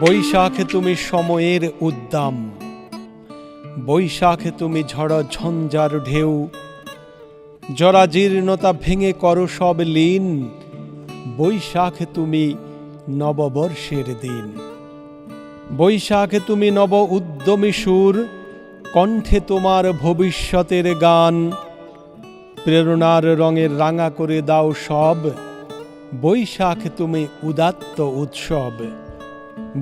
বৈশাখে তুমি সময়ের উদ্দাম, বৈশাখে তুমি ঝড় ঝঞ্ঝার ঢেউ, জরাজীর্ণতা ভেঙে করো সব লীন, বৈশাখে তুমি নববর্ষের দিন। বৈশাখে তুমি নব উদ্যমী সুর, কণ্ঠে তোমার ভবিষ্যতের গান, প্রেরণার রঙের রাঙা করে দাও সব, বৈশাখে তুমি উদাত্ত উৎসব।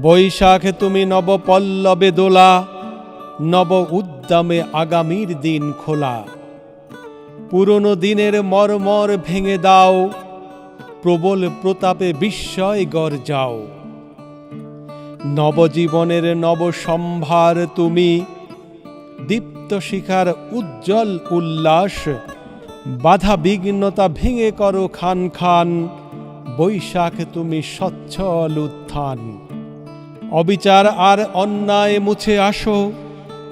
বৈশাখে তুমি নব পল্লবে দোলা, নব উদ্যমে আগামীর দিন খোলা, পুরনো দিনের মর্মর ভেঙে দাও, প্রবল প্রতাপে বিস্ময় গর্জাও। নবজীবনের নব সম্ভার তুমি, দীপ্ত শিখার উজ্জ্বল উল্লাস, বাধা বিঘ্নতা ভেঙে করো খান খান, বৈশাখে তুমি সচ্ছল উত্থান। অবিচার আর অন্যায় মুছে আসো,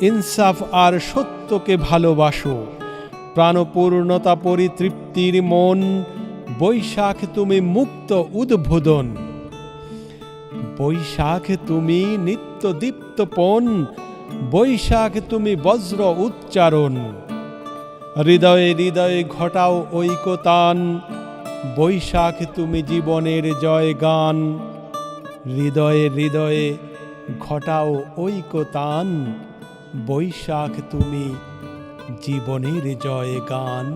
ইনসাফ আর সত্যকে ভালোবাসো, প্রাণপূর্ণতা পরিতৃপ্তির মন, বৈশাখে তুমি মুক্ত উদ্বোধন। বৈশাখে তুমি নিত্য দীপ্তপন, বৈশাখে তুমি বজ্র উচ্চারণ। হৃদয়ে হৃদয়ে ঘটাও ঐকতান, বৈশাখে তুমি জীবনের জয় গান। হৃদয়ে হৃদয়ে ঘটাও ঐকতান, বৈশাখ তুমি জীবনের জয় গান।